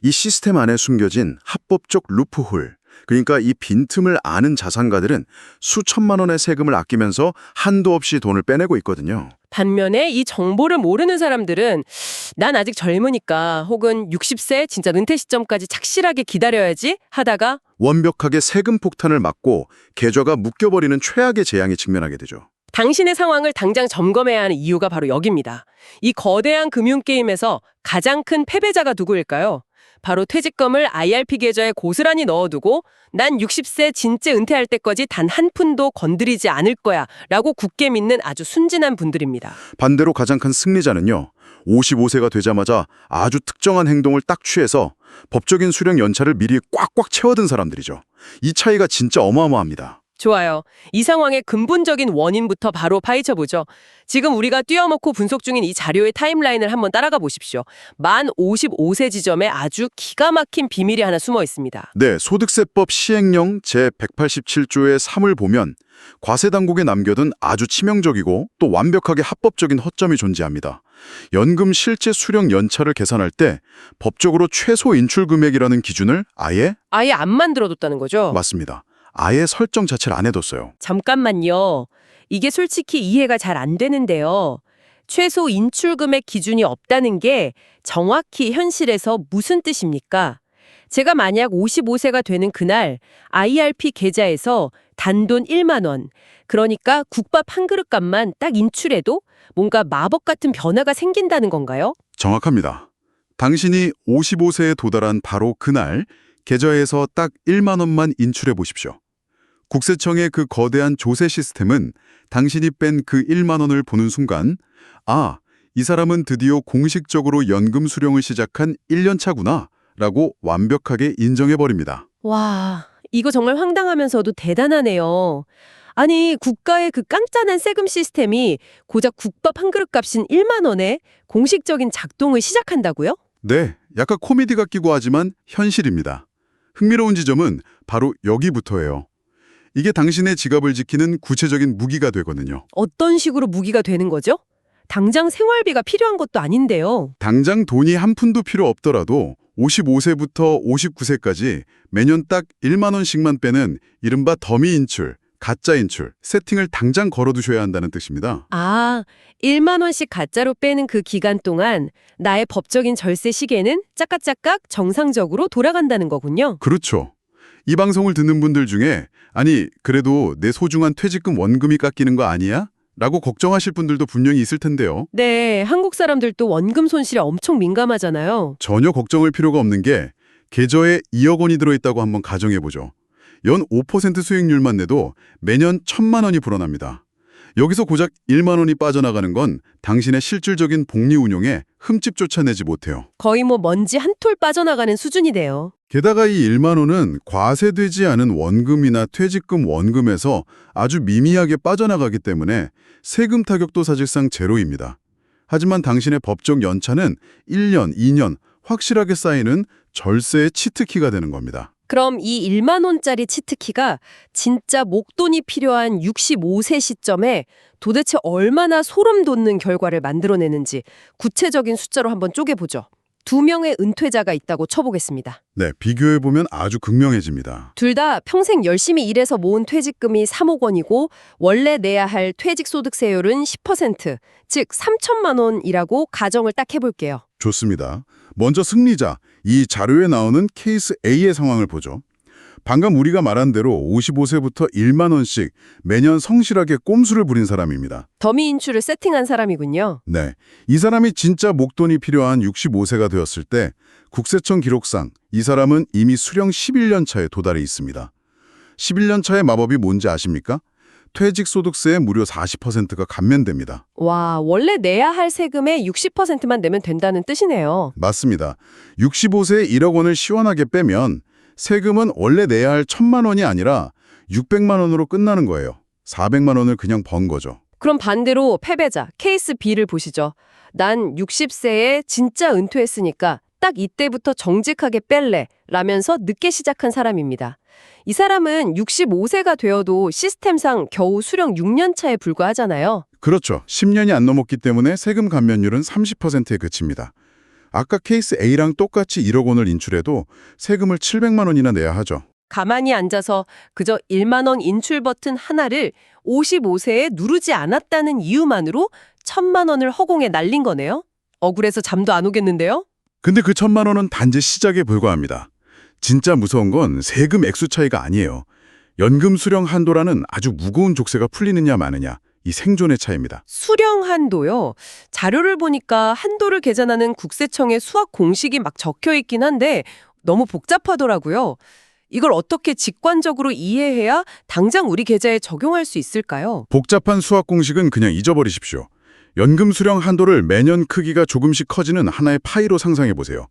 이 시스템 안에 숨겨진 합법적 루프홀, 그러니까 이 빈틈을 아는 자산가들은 수천만 원의 세금을 아끼면서 한도 없이 돈을 빼내고 있거든요. 반면에 이 정보를 모르는 사람들은 난 아직 젊으니까 혹은 60세 진짜 은퇴 시점까지 착실하게 기다려야지 하다가 완벽하게 세금 폭탄을 맞고 계좌가 묶여버리는 최악의 재앙에 직면하게 되죠. 당신의 상황을 당장 점검해야 하는 이유가 바로 여기입니다. 이 거대한 금융게임에서 가장 큰 패배자가 누구일까요? 바로 퇴직금을 IRP 계좌에 고스란히 넣어두고 난 60세 진짜 은퇴할 때까지 단 한 푼도 건드리지 않을 거야 라고 굳게 믿는 아주 순진한 분들입니다. 반대로 가장 큰 승리자는요. 55세가 되자마자 아주 특정한 행동을 딱 취해서 법적인 수령 연차를 미리 꽉꽉 채워든 사람들이죠. 이 차이가 진짜 어마어마합니다. 좋아요. 이 상황의 근본적인 원인부터 바로 파헤쳐보죠. 지금 우리가 띄워놓고 분석 중인 이 자료의 타임라인을 한번 따라가 보십시오. 만 55세 지점에 아주 기가 막힌 비밀이 하나 숨어 있습니다. 네, 소득세법 시행령 제187조의 3을 보면 과세당국에 남겨둔 아주 치명적이고 또 완벽하게 합법적인 허점이 존재합니다. 연금 실제 수령 연차를 계산할 때 법적으로 최소 인출 금액이라는 기준을 아예 안 만들어뒀다는 거죠? 맞습니다. 아예 설정 자체를 안 해뒀어요. 잠깐만요. 이게 솔직히 이해가 잘 안 되는데요. 최소 인출금액 기준이 없다는 게 정확히 현실에서 무슨 뜻입니까? 제가 만약 55세가 되는 그날 IRP 계좌에서 단돈 1만 원, 그러니까 국밥 한 그릇 값만 딱 인출해도 뭔가 마법 같은 변화가 생긴다는 건가요? 정확합니다. 당신이 55세에 도달한 바로 그날 계좌에서 딱 1만 원만 인출해 보십시오. 국세청의 그 거대한 조세 시스템은 당신이 뺀 그 1만 원을 보는 순간 아, 이 사람은 드디어 공식적으로 연금 수령을 시작한 1년 차구나 라고 완벽하게 인정해버립니다. 와, 이거 정말 황당하면서도 대단하네요. 아니, 국가의 그 깐짠한 세금 시스템이 고작 국밥 한 그릇 값인 1만 원에 공식적인 작동을 시작한다고요? 네, 약간 코미디 같기도 하지만 현실입니다. 흥미로운 지점은 바로 여기부터예요. 이게 당신의 지갑을 지키는 구체적인 무기가 되거든요. 어떤 식으로 무기가 되는 거죠? 당장 생활비가 필요한 것도 아닌데요. 당장 돈이 한 푼도 필요 없더라도 55세부터 59세까지 매년 딱 1만 원씩만 빼는 이른바 더미 인출, 가짜 인출, 세팅을 당장 걸어두셔야 한다는 뜻입니다. 1만 원씩 가짜로 빼는 그 기간 동안 나의 법적인 절세 시계는 짝깍짝깍 정상적으로 돌아간다는 거군요. 그렇죠. 이 방송을 듣는 분들 중에 아니 그래도 내 소중한 퇴직금 원금이 깎이는 거 아니야? 라고 걱정하실 분들도 분명히 있을 텐데요. 네, 한국 사람들도 원금 손실에 엄청 민감하잖아요. 전혀 걱정할 필요가 없는 게 계좌에 2억 원이 들어있다고 한번 가정해보죠. 연 5% 수익률만 내도 매년 1,000만 원이 불어납니다. 여기서 고작 1만 원이 빠져나가는 건 당신의 실질적인 복리 운용에 흠집조차 내지 못해요. 거의 먼지 한 톨 빠져나가는 수준이네요. 게다가 이 1만 원은 과세되지 않은 원금이나 퇴직금 원금에서 아주 미미하게 빠져나가기 때문에 세금 타격도 사실상 제로입니다. 하지만 당신의 법적 연차는 1년, 2년 확실하게 쌓이는 절세의 치트키가 되는 겁니다. 그럼 이 1만 원짜리 치트키가 진짜 목돈이 필요한 65세 시점에 도대체 얼마나 소름 돋는 결과를 만들어내는지 구체적인 숫자로 한번 쪼개보죠. 2명의 은퇴자가 있다고 쳐보겠습니다. 네, 비교해보면 아주 극명해집니다. 둘 다 평생 열심히 일해서 모은 퇴직금이 3억 원이고 원래 내야 할 퇴직소득세율은 10%, 즉 3천만 원이라고 가정을 딱 해볼게요. 좋습니다. 먼저 승리자, 이 자료에 나오는 케이스 A의 상황을 보죠. 방금 우리가 말한 대로 55세부터 1만 원씩 매년 성실하게 꼼수를 부린 사람입니다. 더미 인출을 세팅한 사람이군요. 네, 이 사람이 진짜 목돈이 필요한 65세가 되었을 때 국세청 기록상 이 사람은 이미 수령 11년 차에 도달해 있습니다. 11년 차의 마법이 뭔지 아십니까? 퇴직소득세의 무려 40%가 감면됩니다. 와, 원래 내야 할 세금의 60%만 내면 된다는 뜻이네요. 맞습니다. 65세에 1억 원을 시원하게 빼면 세금은 원래 내야 할 1,000만 원이 아니라 600만 원으로 끝나는 거예요. 400만 원을 그냥 번 거죠. 그럼 반대로 패배자, 케이스 B를 보시죠. 난 60세에 진짜 은퇴했으니까 딱 이때부터 정직하게 뺄래 라면서 늦게 시작한 사람입니다. 이 사람은 65세가 되어도 시스템상 겨우 수령 6년 차에 불과하잖아요. 그렇죠. 10년이 안 넘었기 때문에 세금 감면율은 30%에 그칩니다. 아까 케이스 A랑 똑같이 1억 원을 인출해도 세금을 700만 원이나 내야 하죠. 가만히 앉아서 그저 1만 원 인출 버튼 하나를 55세에 누르지 않았다는 이유만으로 1,000만 원을 허공에 날린 거네요. 억울해서 잠도 안 오겠는데요? 근데 그 1,000만 원은 단지 시작에 불과합니다. 진짜 무서운 건 세금 액수 차이가 아니에요. 연금 수령 한도라는 아주 무거운 족쇄가 풀리느냐 마느냐, 이 생존의 차이입니다. 수령 한도요. 자료를 보니까 한도를 계산하는 국세청의 수학 공식이 막 적혀 있긴 한데 너무 복잡하더라고요. 이걸 어떻게 직관적으로 이해해야 당장 우리 계좌에 적용할 수 있을까요? 복잡한 수학 공식은 그냥 잊어버리십시오. 연금 수령 한도를 매년 크기가 조금씩 커지는 하나의 파이로 상상해 보세요.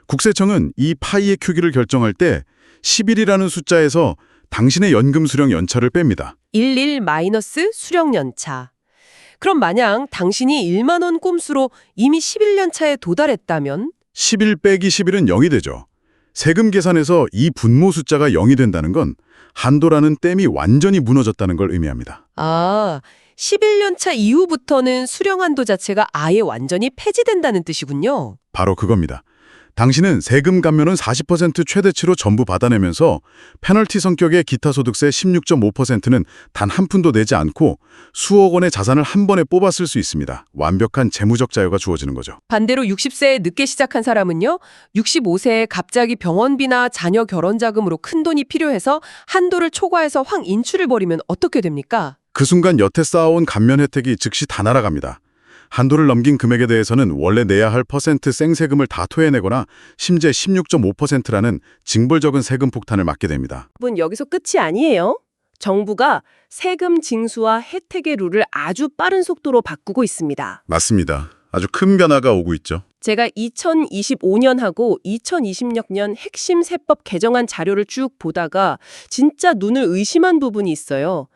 국세청은 이 파이의 크기를 결정할 때 10일이라는 숫자에서 당신의 연금 수령 연차를 뺍니다. 11 마이너스 수령 연차. 그럼 만약 당신이 1만 원 꼼수로 이미 11년 차에 도달했다면 11 빼기 11은 0이 되죠. 세금 계산에서 이 분모 숫자가 0이 된다는 건 한도라는 댐이 완전히 무너졌다는 걸 의미합니다. 11년 차 이후부터는 수령 한도 자체가 아예 완전히 폐지된다는 뜻이군요. 바로 그겁니다. 당신은 세금 감면은 40% 최대치로 전부 받아내면서 페널티 성격의 기타 소득세 16.5%는 단 한 푼도 내지 않고 수억 원의 자산을 한 번에 뽑아 쓸 수 있습니다. 완벽한 재무적 자유가 주어지는 거죠. 반대로 60세에 늦게 시작한 사람은요. 65세에 갑자기 병원비나 자녀 결혼 자금으로 큰 돈이 필요해서 한도를 초과해서 확 인출을 벌이면 어떻게 됩니까? 그 순간 여태 쌓아온 감면 혜택이 즉시 다 날아갑니다. 한도를 넘긴 금액에 대해서는 원래 내야 할 퍼센트 생세금을 다 토해내거나 심지어 16.5%라는 징벌적인 세금 폭탄을 맞게 됩니다. 여러분, 여기서 끝이 아니에요. 정부가 세금 징수와 혜택의 룰을 아주 빠른 속도로 바꾸고 있습니다. 맞습니다. 아주 큰 변화가 오고 있죠. 제가 2025년하고 2026년 핵심 세법 개정안 자료를 쭉 보다가 진짜 눈을 의심한 부분이 있어요.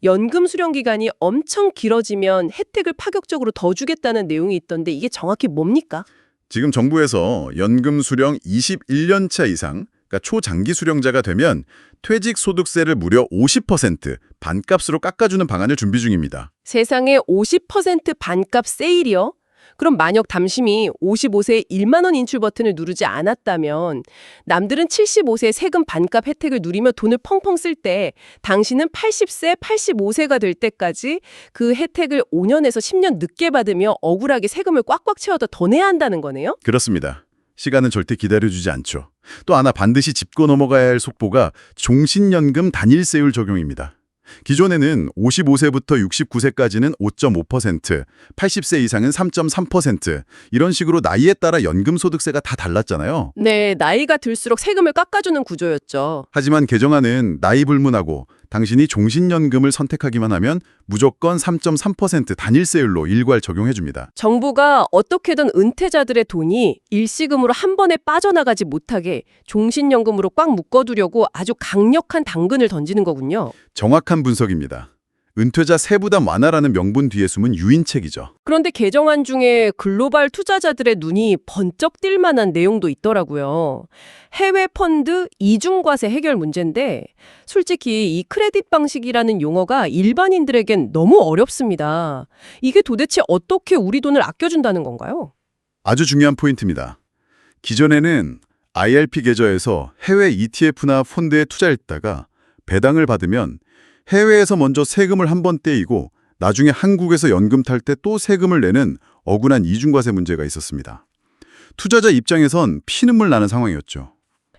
연금 수령 기간이 엄청 길어지면 혜택을 파격적으로 더 주겠다는 내용이 있던데 이게 정확히 뭡니까? 지금 정부에서 연금 수령 21년 차 이상, 그러니까 초장기 수령자가 되면 퇴직 소득세를 무려 50% 반값으로 깎아주는 방안을 준비 중입니다. 세상에 50% 반값 세일이요? 그럼 만약 당신이 55세에 1만 원 인출 버튼을 누르지 않았다면 남들은 75세 세금 반값 혜택을 누리며 돈을 펑펑 쓸 때 당신은 80세, 85세가 될 때까지 그 혜택을 5년에서 10년 늦게 받으며 억울하게 세금을 꽉꽉 채워도 더 내야 한다는 거네요? 그렇습니다. 시간은 절대 기다려주지 않죠. 또 하나 반드시 짚고 넘어가야 할 속보가 종신연금 단일세율 적용입니다. 기존에는 55세부터 69세까지는 5.5%, 80세 이상은 3.3% 이런 식으로 나이에 따라 연금 소득세가 다 달랐잖아요. 네, 나이가 들수록 세금을 깎아주는 구조였죠. 하지만 개정안은 나이 불문하고 당신이 종신연금을 선택하기만 하면 무조건 3.3% 단일세율로 일괄 적용해줍니다. 정부가 어떻게든 은퇴자들의 돈이 일시금으로 한 번에 빠져나가지 못하게 종신연금으로 꽉 묶어두려고 아주 강력한 당근을 던지는 거군요. 정확한 분석입니다. 은퇴자 세부담 완화라는 명분 뒤에 숨은 유인책이죠. 그런데 개정안 중에 글로벌 투자자들의 눈이 번쩍 띌 만한 내용도 있더라고요. 해외 펀드 이중과세 해결 문제인데 솔직히 이 크레딧 방식이라는 용어가 일반인들에겐 너무 어렵습니다. 이게 도대체 어떻게 우리 돈을 아껴준다는 건가요? 아주 중요한 포인트입니다. 기존에는 IRP 계좌에서 해외 ETF나 펀드에 투자했다가 배당을 받으면 해외에서 먼저 세금을 한 번 떼이고 나중에 한국에서 연금 탈 때 또 세금을 내는 억울한 이중과세 문제가 있었습니다. 투자자 입장에선 피눈물 나는 상황이었죠.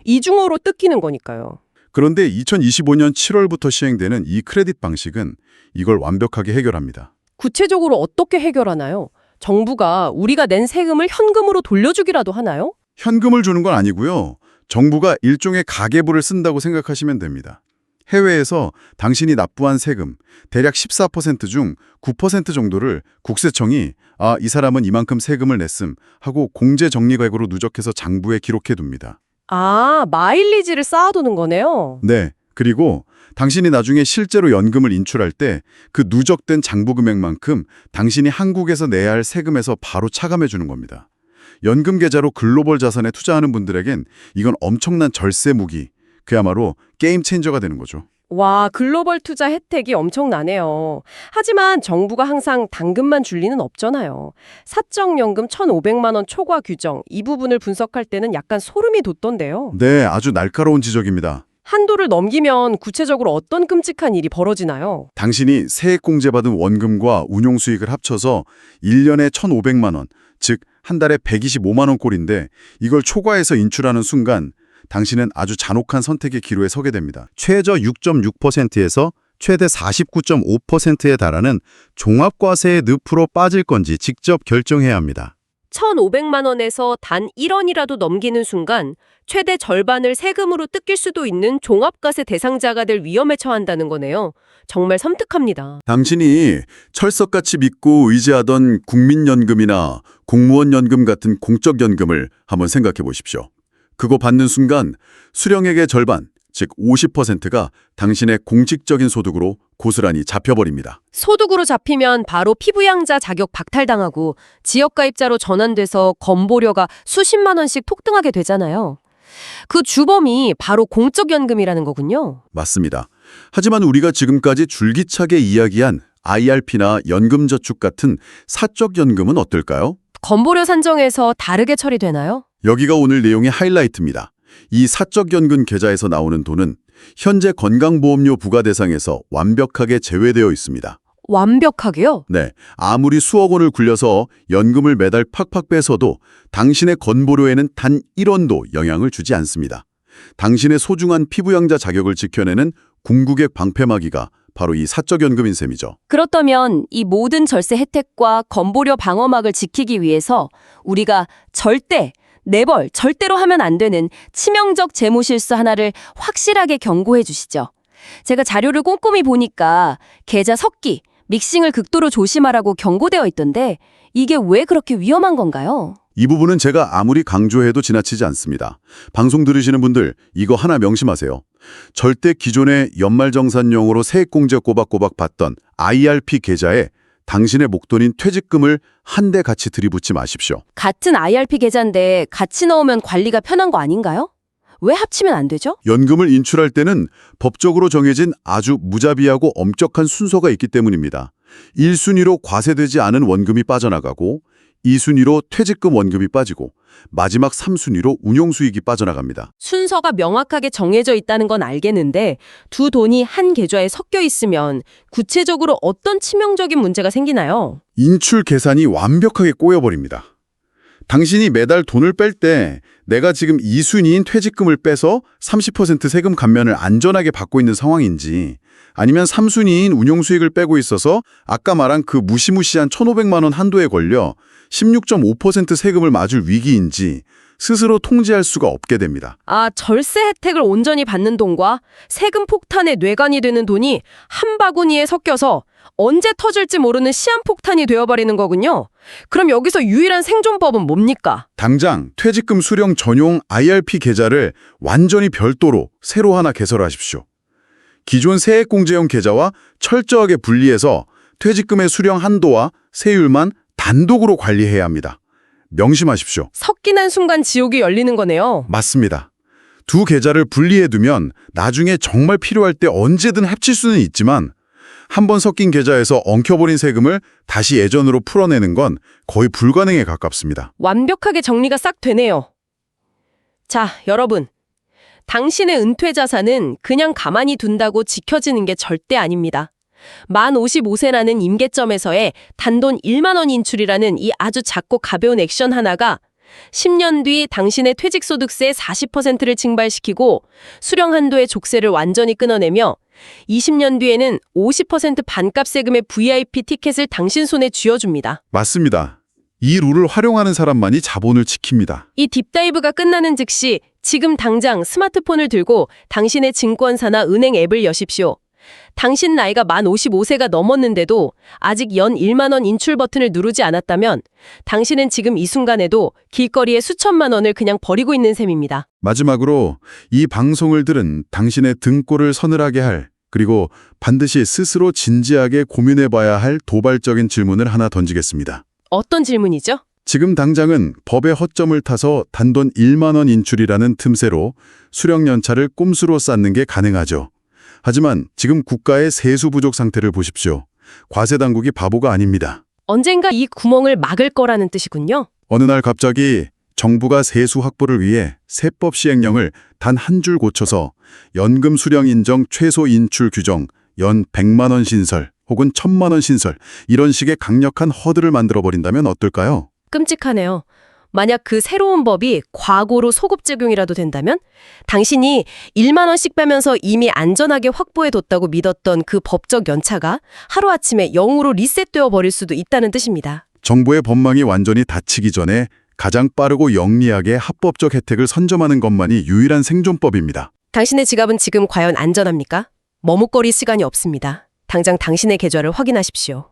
이중어로 뜯기는 거니까요. 그런데 2025년 7월부터 시행되는 이 크레딧 방식은 이걸 완벽하게 해결합니다. 구체적으로 어떻게 해결하나요? 정부가 우리가 낸 세금을 현금으로 돌려주기라도 하나요? 현금을 주는 건 아니고요. 정부가 일종의 가계부를 쓴다고 생각하시면 됩니다. 해외에서 당신이 납부한 세금, 대략 14% 중 9% 정도를 국세청이 이 사람은 이만큼 세금을 냈음 하고 공제정리객으로 누적해서 장부에 기록해둡니다. 마일리지를 쌓아두는 거네요. 네, 그리고 당신이 나중에 실제로 연금을 인출할 때 그 누적된 장부 금액만큼 당신이 한국에서 내야 할 세금에서 바로 차감해주는 겁니다. 연금 계좌로 글로벌 자산에 투자하는 분들에겐 이건 엄청난 절세 무기, 그야말로 게임 체인저가 되는 거죠. 와, 글로벌 투자 혜택이 엄청나네요. 하지만 정부가 항상 당근만 줄 리는 없잖아요. 사적연금 1,500만 원 초과 규정, 이 부분을 분석할 때는 약간 소름이 돋던데요. 네, 아주 날카로운 지적입니다. 한도를 넘기면 구체적으로 어떤 끔찍한 일이 벌어지나요? 당신이 세액공제 받은 원금과 운용 수익을 합쳐서 1년에 1,500만 원, 즉 한 달에 125만 원 꼴인데 이걸 초과해서 인출하는 순간 당신은 아주 잔혹한 선택의 기로에 서게 됩니다. 최저 6.6%에서 최대 49.5%에 달하는 종합과세의 늪으로 빠질 건지 직접 결정해야 합니다. 1,500만 원에서 단 1원이라도 넘기는 순간 최대 절반을 세금으로 뜯길 수도 있는 종합과세 대상자가 될 위험에 처한다는 거네요. 정말 섬뜩합니다. 당신이 철석같이 믿고 의지하던 국민연금이나 공무원연금 같은 공적연금을 한번 생각해 보십시오. 그거 받는 순간 수령액의 절반, 즉 50%가 당신의 공직적인 소득으로 고스란히 잡혀버립니다. 소득으로 잡히면 바로 피부양자 자격 박탈당하고 지역가입자로 전환돼서 건보료가 수십만 원씩 폭등하게 되잖아요. 그 주범이 바로 공적연금이라는 거군요. 맞습니다. 하지만 우리가 지금까지 줄기차게 이야기한 IRP나 연금저축 같은 사적연금은 어떨까요? 건보료 산정에서 다르게 처리되나요? 여기가 오늘 내용의 하이라이트입니다. 이 사적연금 계좌에서 나오는 돈은 현재 건강보험료 부과 대상에서 완벽하게 제외되어 있습니다. 완벽하게요? 네, 아무리 수억 원을 굴려서 연금을 매달 팍팍 빼서도 당신의 건보료에는 단 1원도 영향을 주지 않습니다. 당신의 소중한 피부양자 자격을 지켜내는 궁극의 방패막이가 바로 이 사적연금인 셈이죠. 그렇다면 이 모든 절세 혜택과 건보료 방어막을 지키기 위해서 우리가 절대로 하면 안 되는 치명적 재무실수 하나를 확실하게 경고해 주시죠. 제가 자료를 꼼꼼히 보니까 계좌 섞기, 믹싱을 극도로 조심하라고 경고되어 있던데 이게 왜 그렇게 위험한 건가요? 이 부분은 제가 아무리 강조해도 지나치지 않습니다. 방송 들으시는 분들 이거 하나 명심하세요. 절대 기존의 연말정산용으로 세액공제 꼬박꼬박 받던 IRP 계좌에 당신의 목돈인 퇴직금을 한데 같이 들이붓지 마십시오. 같은 IRP 계좌인데 같이 넣으면 관리가 편한 거 아닌가요? 왜 합치면 안 되죠? 연금을 인출할 때는 법적으로 정해진 아주 무자비하고 엄격한 순서가 있기 때문입니다. 1순위로 과세되지 않은 원금이 빠져나가고 2순위로 퇴직금 원금이 빠지고 마지막 3순위로 운용수익이 빠져나갑니다. 순서가 명확하게 정해져 있다는 건 알겠는데 두 돈이 한 계좌에 섞여 있으면 구체적으로 어떤 치명적인 문제가 생기나요? 인출 계산이 완벽하게 꼬여버립니다. 당신이 매달 돈을 뺄 때 내가 지금 2순위인 퇴직금을 빼서 30% 세금 감면을 안전하게 받고 있는 상황인지 아니면 3순위인 운용수익을 빼고 있어서 아까 말한 그 무시무시한 1,500만 원 한도에 걸려 16.5% 세금을 맞을 위기인지 스스로 통제할 수가 없게 됩니다. 아, 절세 혜택을 온전히 받는 돈과 세금 폭탄의 뇌관이 되는 돈이 한 바구니에 섞여서 언제 터질지 모르는 시한폭탄이 되어버리는 거군요. 그럼 여기서 유일한 생존법은 뭡니까? 당장 퇴직금 수령 전용 IRP 계좌를 완전히 별도로 새로 하나 개설하십시오. 기존 세액공제용 계좌와 철저하게 분리해서 퇴직금의 수령 한도와 세율만 단독으로 관리해야 합니다. 명심하십시오. 섞이는 순간 지옥이 열리는 거네요. 맞습니다. 두 계좌를 분리해두면 나중에 정말 필요할 때 언제든 합칠 수는 있지만 한번 섞인 계좌에서 엉켜버린 세금을 다시 예전으로 풀어내는 건 거의 불가능에 가깝습니다. 완벽하게 정리가 싹 되네요. 자, 여러분. 당신의 은퇴 자산은 그냥 가만히 둔다고 지켜지는 게 절대 아닙니다. 만 55세라는 임계점에서의 단돈 1만 원 인출이라는 이 아주 작고 가벼운 액션 하나가 10년 뒤 당신의 퇴직소득세 40%를 증발시키고 수령 한도의 족쇄를 완전히 끊어내며 20년 뒤에는 50% 반값 세금의 VIP 티켓을 당신 손에 쥐어줍니다. 맞습니다. 이 룰을 활용하는 사람만이 자본을 지킵니다. 이 딥다이브가 끝나는 즉시 지금 당장 스마트폰을 들고 당신의 증권사나 은행 앱을 여십시오. 당신 나이가 만 55세가 넘었는데도 아직 연 1만 원 인출 버튼을 누르지 않았다면 당신은 지금 이 순간에도 길거리에 수천만 원을 그냥 버리고 있는 셈입니다. 마지막으로 이 방송을 들은 당신의 등골을 서늘하게 할 그리고 반드시 스스로 진지하게 고민해봐야 할 도발적인 질문을 하나 던지겠습니다. 어떤 질문이죠? 지금 당장은 법의 허점을 타서 단돈 1만 원 인출이라는 틈새로 수령 연차를 꼼수로 쌓는 게 가능하죠. 하지만 지금 국가의 세수 부족 상태를 보십시오. 과세 당국이 바보가 아닙니다. 언젠가 이 구멍을 막을 거라는 뜻이군요. 어느 날 갑자기 정부가 세수 확보를 위해 세법 시행령을 단 한 줄 고쳐서 연금 수령 인정 최소 인출 규정, 연 100만 원 신설 혹은 1000만 원 신설 이런 식의 강력한 허들을 만들어버린다면 어떨까요? 끔찍하네요. 만약 그 새로운 법이 과거로 소급 적용이라도 된다면 당신이 1만 원씩 빼면서 이미 안전하게 확보해뒀다고 믿었던 그 법적 연차가 하루아침에 0으로 리셋되어 버릴 수도 있다는 뜻입니다. 정부의 법망이 완전히 닫히기 전에 가장 빠르고 영리하게 합법적 혜택을 선점하는 것만이 유일한 생존법입니다. 당신의 지갑은 지금 과연 안전합니까? 머뭇거릴 시간이 없습니다. 당장 당신의 계좌를 확인하십시오.